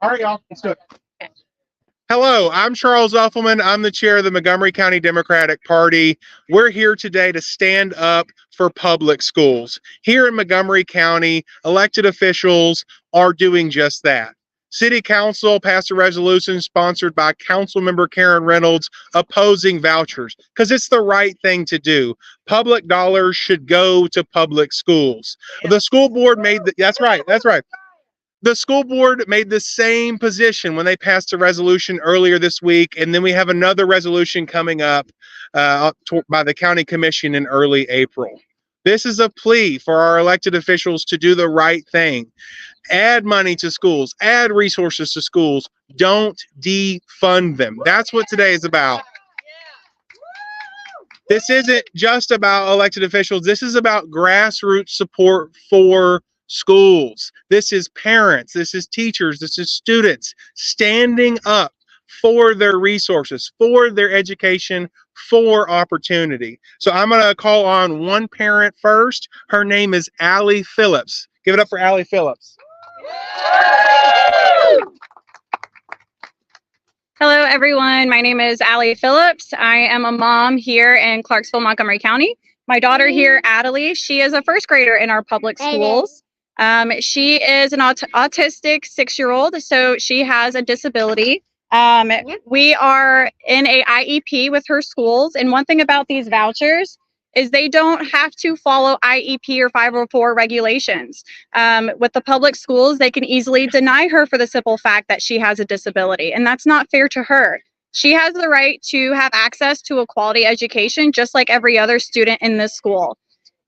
All right, y'all, let's do it. Hello, I'm Charles Uffelman. I'm the chair of the Montgomery County Democratic Party. We're here today to stand up for public schools. Here in Montgomery County, elected officials are doing just that. City Council passed a resolution sponsored by Councilmember Karen Reynolds opposing vouchers because it's the right thing to do. Public dollars should go to public schools. The school board made that's right. The school board made the same position when they passed a resolution earlier this week, and then we have another resolution coming up by the county commission in early April. This is a plea for our elected officials to do the right thing. Add money to schools, add resources to schools. Don't defund them. That's what today is about. This isn't just about elected officials. This is about grassroots support for schools. This is parents, this is teachers, this is students standing up for their resources, for their education, for opportunity. So I'm going to call on one parent first. Her name is Allie Phillips. Give it up for Allie Phillips. Hello, everyone. My name is Allie Phillips. I am a mom here in Clarksville, Montgomery County. My daughter here, Adelie, she is a first grader in our public schools. She is an autistic 6-year-old, so she has a disability. We are in a IEP with her schools, and one thing about these vouchers is they don't have to follow IEP or 504 regulations. With the public schools, they can easily deny her for the simple fact that she has a disability, and that's not fair to her. She has the right to have access to a quality education just like every other student in this school.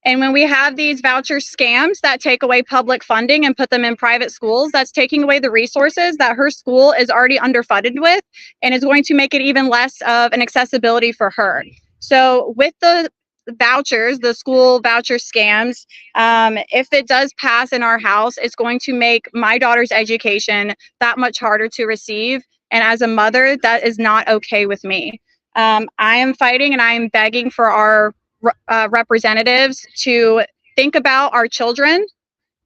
And when we have these voucher scams that take away public funding and put them in private schools, that's taking away the resources that her school is already underfunded with, and is going to make it even less of an accessibility for her. So with the vouchers, the school voucher scams, if it does pass in our house, it's going to make my daughter's education that much harder to receive. And as a mother, that is not okay with me. I am fighting and I am begging for our representatives to think about our children,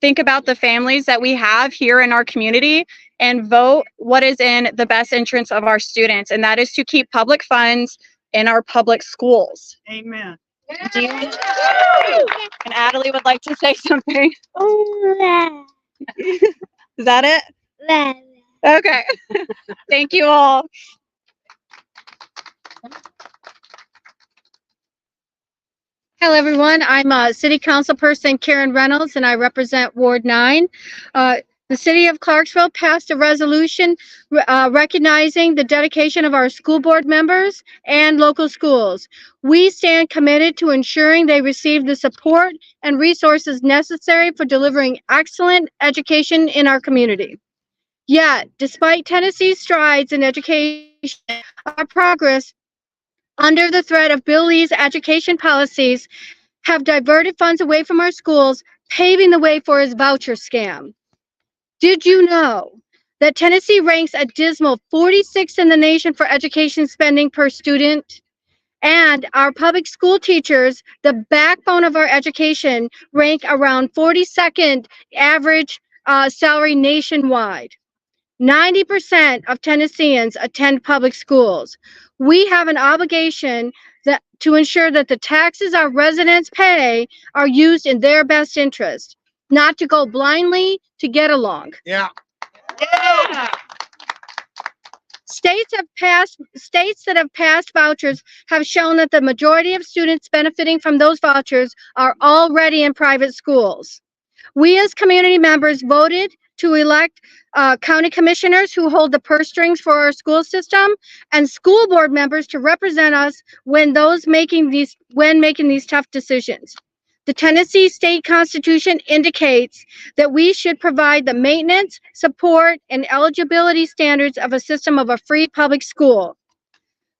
think about the families that we have here in our community, and vote what is in the best interest of our students, and that is to keep public funds in our public schools. Amen. And Adelie would like to say something. Is that it? Okay. Thank you all. Hello, everyone. I'm City Council Person Karen Reynolds, and I represent Ward 9. The City of Clarksville passed a resolution recognizing the dedication of our school board members and local schools. We stand committed to ensuring they receive the support and resources necessary for delivering excellent education in our community. Yet, despite Tennessee's strides in education, our progress under the threat of Bill Lee's education policies have diverted funds away from our schools, paving the way for his voucher scam. Did you know that Tennessee ranks a dismal 46th in the nation for education spending per student? And our public school teachers, the backbone of our education, rank around 42nd average salary nationwide. 90% of Tennesseans attend public schools. We have an obligation to ensure that the taxes our residents pay are used in their best interest, not to go blindly to get along. Yeah. States that have passed vouchers have shown that the majority of students benefiting from those vouchers are already in private schools. We as community members voted to elect county commissioners who hold the purse strings for our school system, and school board members to represent us when making these tough decisions. The Tennessee State Constitution indicates that we should provide the maintenance, support, and eligibility standards of a system of a free public school.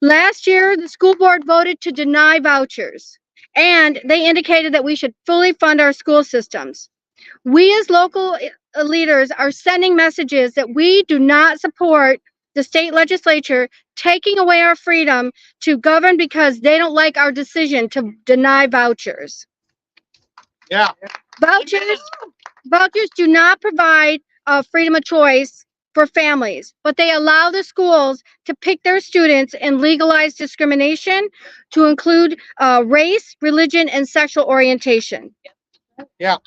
Last year, the school board voted to deny vouchers, and they indicated that we should fully fund our school systems. We as local leaders are sending messages that we do not support the state legislature taking away our freedom to govern because they don't like our decision to deny vouchers. Yeah. Vouchers do not provide freedom of choice for families, but they allow the schools to pick their students and legalize discrimination to include race, religion, and sexual orientation. Yeah.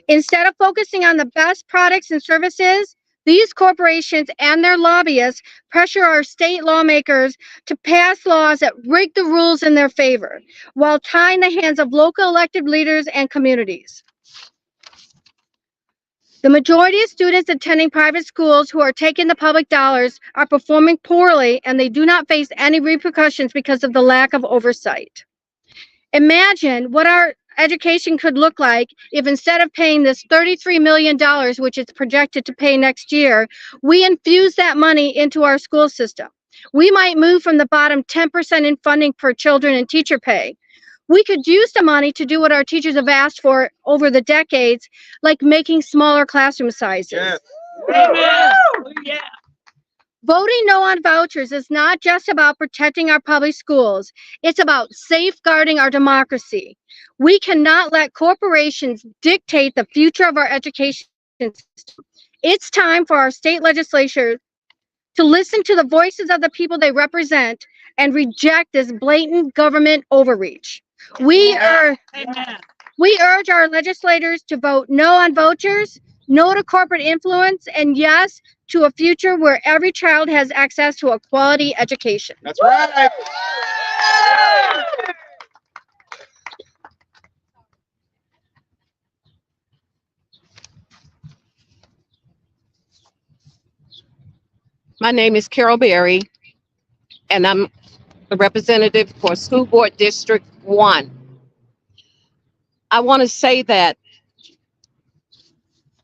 Instead of focusing on the best products and services, these corporations and their lobbyists pressure our state lawmakers to pass laws that rig the rules in their favor, while tying the hands of local elected leaders and communities. The majority of students attending private schools who are taking the public dollars are performing poorly, and they do not face any repercussions because of the lack of oversight. Imagine what our education could look like if instead of paying this $33 million, which it's projected to pay next year, we infuse that money into our school system. We might move from the bottom 10% in funding for children and teacher pay. We could use the money to do what our teachers have asked for over the decades, like making smaller classroom sizes. Yes. Yeah. Voting no on vouchers is not just about protecting our public schools. It's about safeguarding our democracy. We cannot let corporations dictate the future of our education system. It's time for our state legislature to listen to the voices of the people they represent and reject this blatant government overreach. We urge our legislators to vote no on vouchers, no to corporate influence, and yes to a future where every child has access to a quality education. That's right. My name is Carol Berry, and I'm the representative for School Board District 1. I want to say that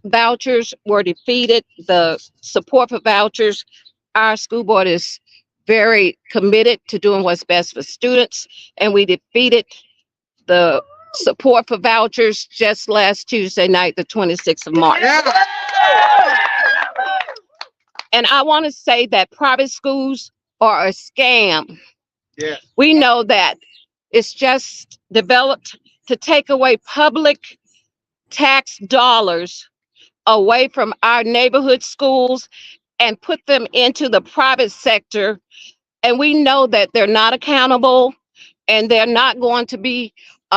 vouchers were defeated. The support for vouchers, our school board is very committed to doing what's best for students, and we defeated the support for vouchers just last Tuesday night, the 26th of March. Yeah. And I want to say that private schools are a scam. Yeah. We know that it's just developed to take away public tax dollars away from our neighborhood schools and put them into the private sector. And we know that they're not accountable and they're not going to be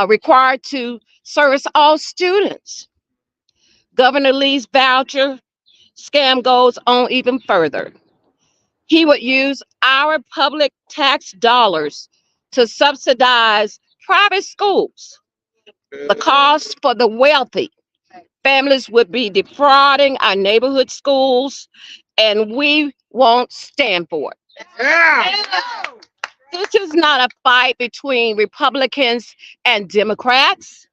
required to service all students. Governor Lee's voucher scam goes on even further. He would use our public tax dollars to subsidize private schools. The cost for the wealthy families would be defrauding our neighborhood schools, and we won't stand for it. Yeah. This is not a fight between Republicans and Democrats.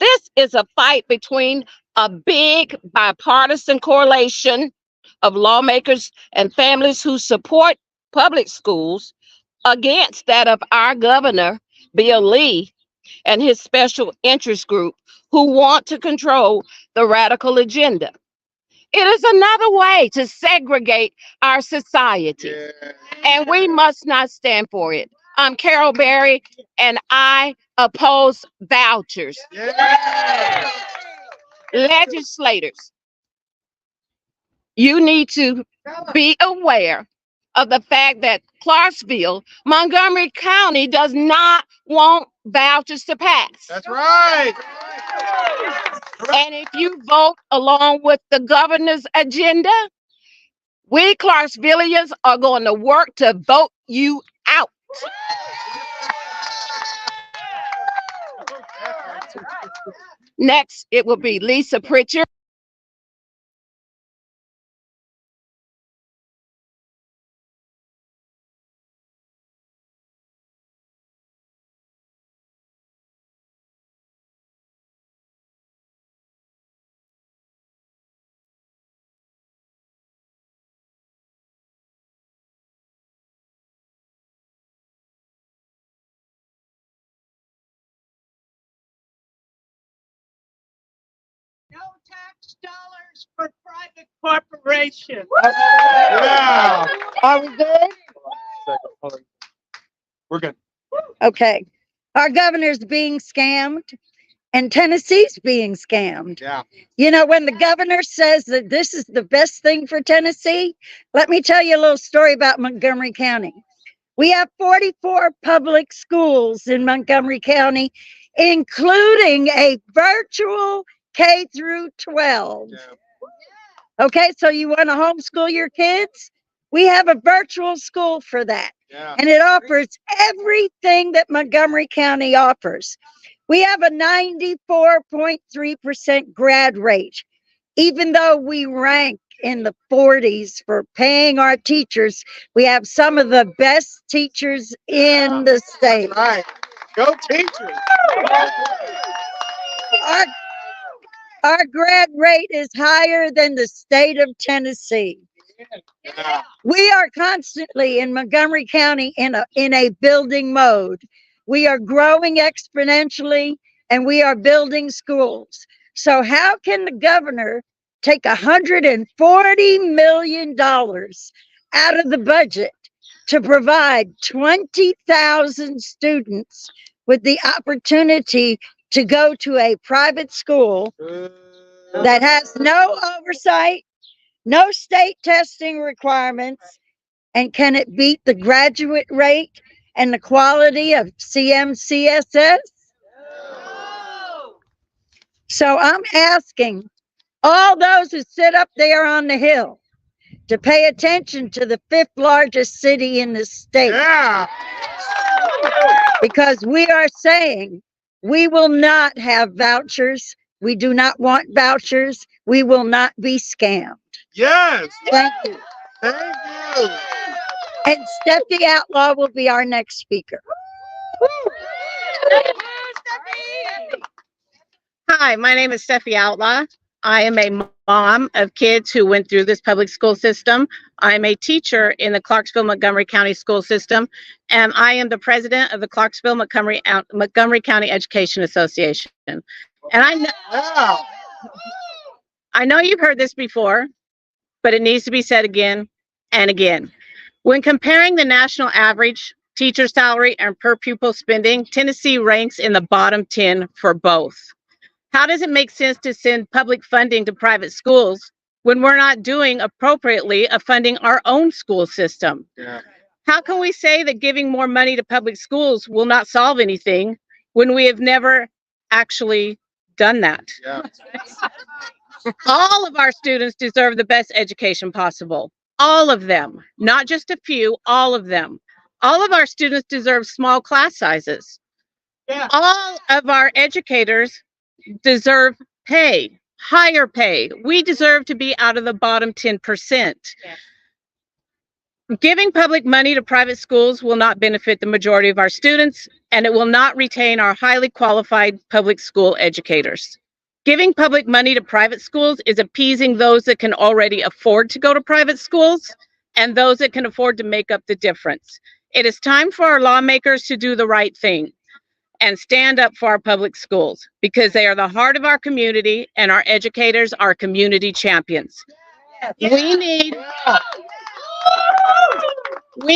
This is a fight between a big bipartisan coalition of lawmakers and families who support public schools against that of our governor, Bill Lee, and his special interest group who want to control the radical agenda. It is another way to segregate our society, Yeah. and we must not stand for it. I'm Carol Berry, and I oppose vouchers. Yeah. Legislators, you need to be aware of the fact that Clarksville, Montgomery County does not want vouchers to pass. That's right. And if you vote along with the governor's agenda, we Clarksvillians are going to work to vote you out. Next, it will be Lisa Pritchard. No tax dollars for private corporations. Yeah. Are we good? We're good. Okay. Our governor's being scammed, and Tennessee's being scammed. Yeah. You know, when the governor says that this is the best thing for Tennessee, let me tell you a little story about Montgomery County. We have 44 public schools in Montgomery County, including a virtual K through 12. Yeah. Okay, so you want to homeschool your kids? We have a virtual school for that. Yeah. And it offers everything that Montgomery County offers. We have a 94.3% grad rate, even though we rank in the 40s for paying our teachers. We have some of the best teachers in the state. All right. Go teachers. Our grad rate is higher than the state of Tennessee. Yeah. We are constantly in Montgomery County in a building mode. We are growing exponentially and we are building schools. So how can the governor take $140 million out of the budget to provide 20,000 students with the opportunity to go to a private school that has no oversight, no state testing requirements, and can it beat the graduate rate and the quality of CMCSS? So I'm asking all those who sit up there on the hill to pay attention to the 5th largest city in the state. Yeah. Because we are saying we will not have vouchers. We do not want vouchers. We will not be scammed. Yes. Thank you. Thank you. And Stephanie Outlaw will be our next speaker. Hi, my name is Steffi Outlaw. I am a mom of kids who went through this public school system. I'm a teacher in the Clarksville Montgomery County school system, and I am the president of the Clarksville Montgomery County Education Association. And I know you've heard this before, but it needs to be said again and again. When comparing the national average teacher salary and per pupil spending, Tennessee ranks in the bottom 10 for both. How does it make sense to send public funding to private schools when we're not doing appropriately of funding our own school system? Yeah. How can we say that giving more money to public schools will not solve anything when we have never actually done that? Yeah. All of our students deserve the best education possible. All of them, not just a few, all of them. All of our students deserve small class sizes. Yeah. All of our educators deserve pay, higher pay. We deserve to be out of the bottom 10%. Yeah. Giving public money to private schools will not benefit the majority of our students, and it will not retain our highly qualified public school educators. Giving public money to private schools is appeasing those that can already afford to go to private schools and those that can afford to make up the difference. It is time for our lawmakers to do the right thing and stand up for our public schools, because they are the heart of our community and our educators are community champions. We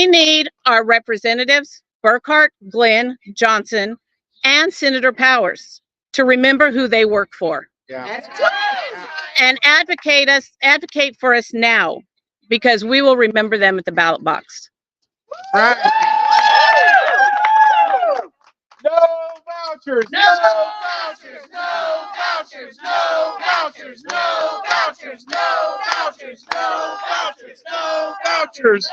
need our representatives, Burkhart, Glenn, Johnson, and Senator Powers to remember who they work for. Yeah. And advocate for us now, because we will remember them at the ballot box. Right. No vouchers. No vouchers. No vouchers. No vouchers. No vouchers. No vouchers. No vouchers. No vouchers.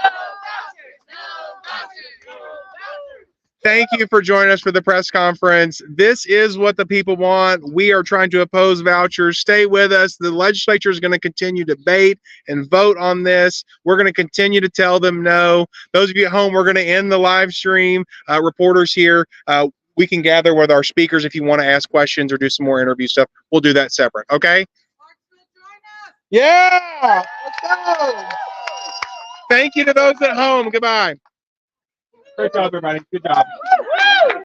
Thank you for joining us for the press conference. This is what the people want. We are trying to oppose vouchers. Stay with us. The legislature is going to continue to debate and vote on this. We're going to continue to tell them no. Those of you at home, we're going to end the live stream. Reporters here, we can gather with our speakers if you want to ask questions or do some more interview stuff. We'll do that separate, okay? Yeah! Let's go! Thank you to those at home. Goodbye. Great job, everybody. Good job.